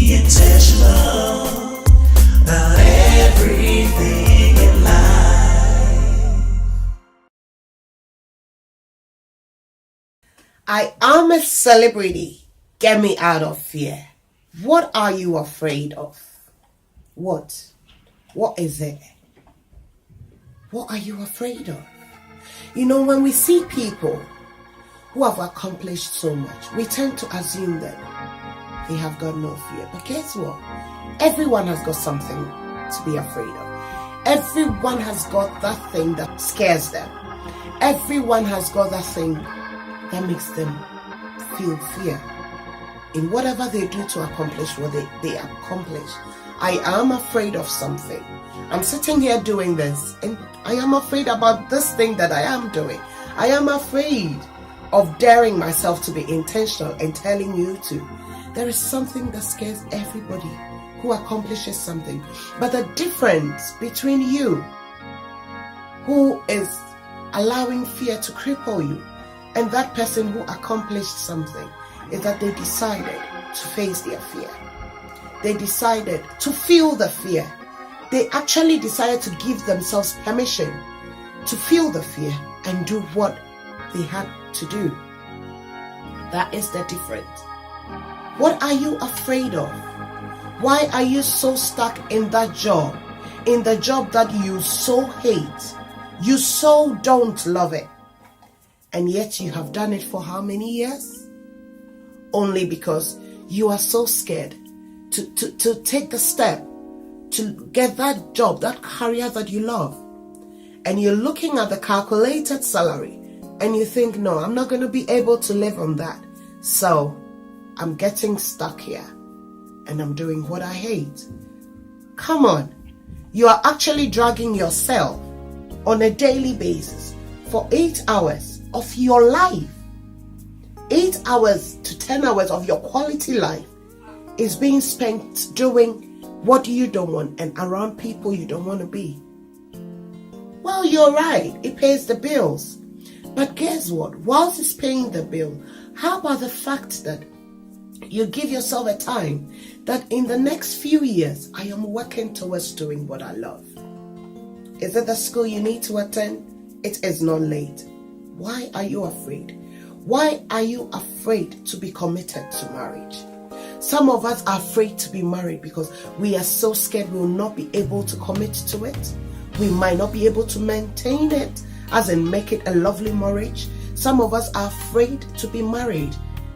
be intentional about everything in life. I am a celebrity. Get me out of fear. What are you afraid of? What? What is it? What are you afraid of? You know, when we see people who have accomplished so much, we tend to assume that they have got no fear. But guess what? Everyone has got something to be afraid of. Everyone has got that thing that scares them. Everyone has got that thing that makes them feel fear. In whatever they do to accomplish what they accomplish. I am afraid of something. I'm sitting here doing this, and I am afraid about this thing that I am doing. I am afraid of daring myself to be intentional and telling you to. There is something that scares everybody who accomplishes something. But the difference between you, who is allowing fear to cripple you, and that person who accomplished something, is that they decided to face their fear. They decided to feel the fear. They actually decided to give themselves permission to feel the fear and do what they had to do. That is the difference. What are you afraid of? Why are you so stuck in that job? In the job that you so hate? You so don't love it. And yet you have done it for how many years? Only because you are so scared to take the step to get that job, that career that you love. And you're looking at the calculated salary and you think, no, I'm not going to be able to live on that. So I'm getting stuck here and I'm doing what I hate. Come on. You are actually dragging yourself on a daily basis for 8 hours of your life. 8 hours to 10 hours of your quality life is being spent doing what you don't want and around people you don't want to be. Well, you're right. It pays the bills. But guess what? Whilst it's paying the bill, how about the fact that you give yourself a time that in the next few years, I am working towards doing what I love. Is it the school you need to attend? It is not late. Why are you afraid? Why are you afraid to be committed to marriage? Some of us are afraid to be married because we are so scared we will not be able to commit to it. We might not be able to maintain it, as in make it a lovely marriage. Some of us are afraid to be married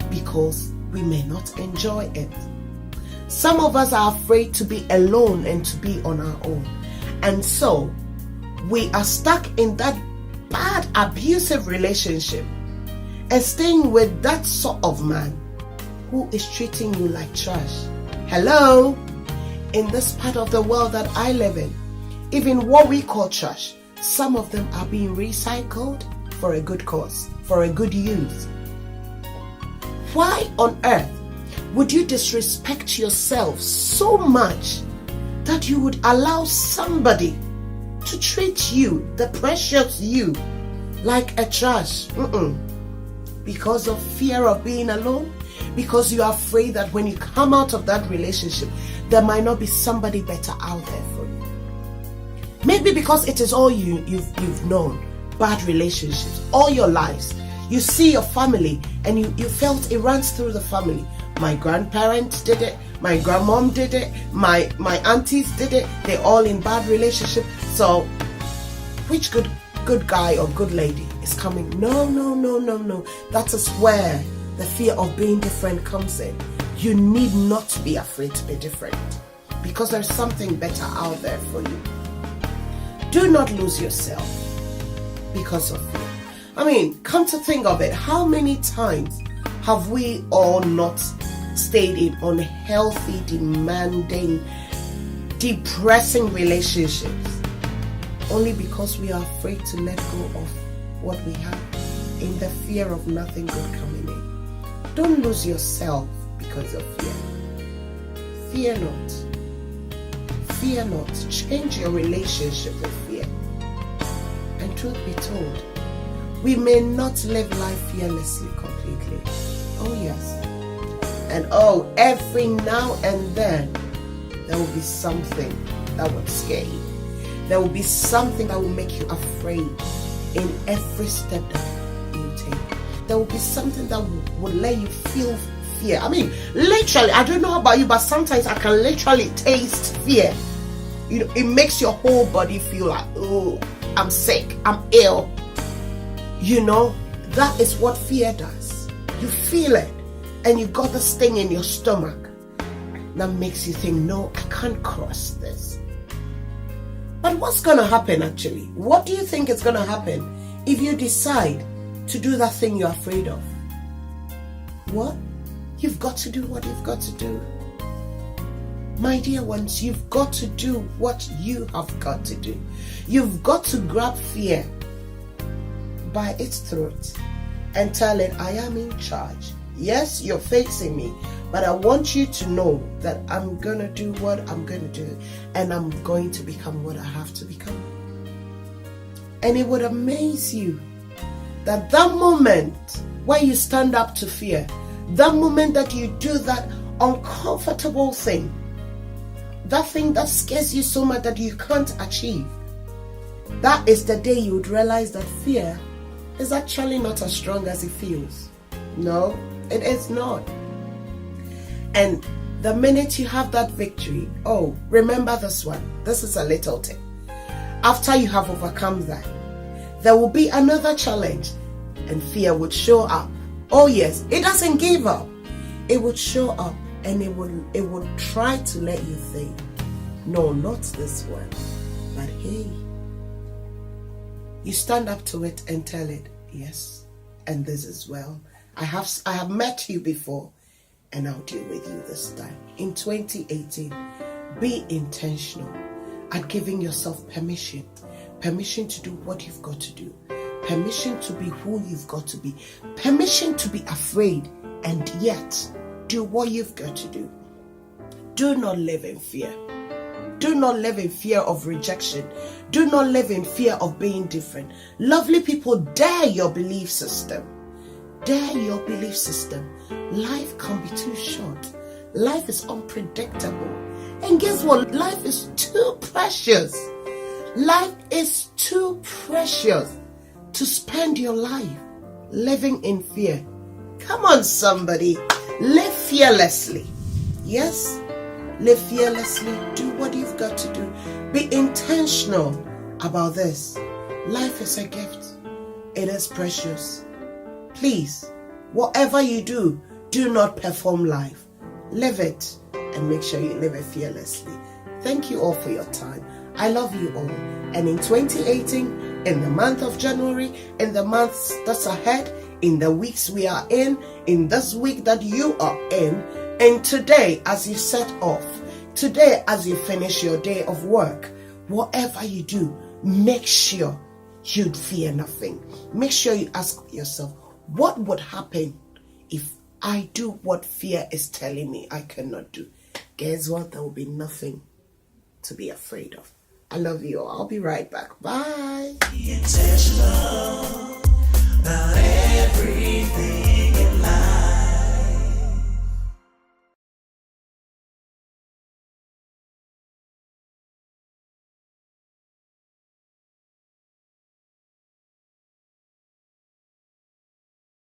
because we may not enjoy it. Some of us are afraid to be alone and to be on our own. And so we are stuck in that bad, abusive relationship and staying with that sort of man who is treating you like trash. Hello? In this part of the world that I live in, even what we call trash, some of them are being recycled for a good cause, for a good use. Why on earth would you disrespect yourself so much that you would allow somebody to treat you, the precious you, like a trash? Because of fear of being alone? Because you are afraid that when you come out of that relationship, there might not be somebody better out there for you. Maybe because it is all you've known, bad relationships, all your lives. You see your family and you felt it runs through the family. My grandparents did it, my grandmom did it, my aunties did it. They're all in bad relationships. So which good guy or good lady is coming? No. That is where the fear of being different comes in. You need not to be afraid to be different because there's something better out there for you. Do not lose yourself because of fear. I mean, come to think of it, how many times have we all not stayed in unhealthy, demanding, depressing relationships only because we are afraid to let go of what we have in the fear of nothing good coming in? Don't lose yourself because of fear. Fear not. Fear not. Change your relationship with fear. And truth be told, we may not live life fearlessly completely. Oh yes. And oh, every now and then, there will be something that would scare you. There will be something that will make you afraid in every step that you take. There will be something that will let you feel fear. I mean, literally, I don't know about you, but sometimes I can literally taste fear. You know, it makes your whole body feel like, oh, I'm sick, I'm ill. You know, that is what fear does. You feel it, and you got this thing in your stomach that makes you think, no, I can't cross this. But what's going to happen actually? What do you think is going to happen if you decide to do that thing you're afraid of? What? You've got to do what you've got to do. My dear ones, you've got to do what you have got to do. You've got to grab fear by its throat and tell it, I am in charge. Yes, you're facing me, but I want you to know that I'm going to do what I'm going to do, and I'm going to become what I have to become. And it would amaze you that moment when you stand up to fear, that moment that you do that uncomfortable thing, that thing that scares you so much that you can't achieve, that is the day you would realize that fear is actually not as strong as it feels. No, it is not. And the minute you have that victory, oh, remember this one. This is a little tip. After you have overcome that, there will be another challenge, and fear would show up. Oh yes, it doesn't give up. It would show up, and it would try to let you think, no, not this one, but hey. You stand up to it and tell it, yes, and this as well. I have met you before, and I'll deal with you this time. In 2018, be intentional at giving yourself permission to do what you've got to do, permission to be who you've got to be, permission to be afraid, and yet do what you've got to do. Do not live in fear. Do not live in fear of rejection. Do not live in fear of being different. Lovely people, dare your belief system. Dare your belief system. Life can be too short. Life is unpredictable. And guess what? Life is too precious. Life is too precious to spend your life living in fear. Come on, somebody. Live fearlessly. Yes? Live fearlessly. Do what you've got to do. Be intentional about this. Life is a gift. It is precious. Please, whatever you do, do not perform life. Live it, and make sure you live it fearlessly. Thank you all for your time. I love you all. And in 2018, in the month of January, in the months that's ahead, in the weeks we are in this week that you are in, and today as you set off, today as you finish your day of work, whatever you do, make sure you'd fear nothing. Make sure you ask yourself, what would happen if I do what fear is telling me I cannot do? Guess what? There will be nothing to be afraid of. I love you all. I'll be right back. Bye. Be intentional about everything.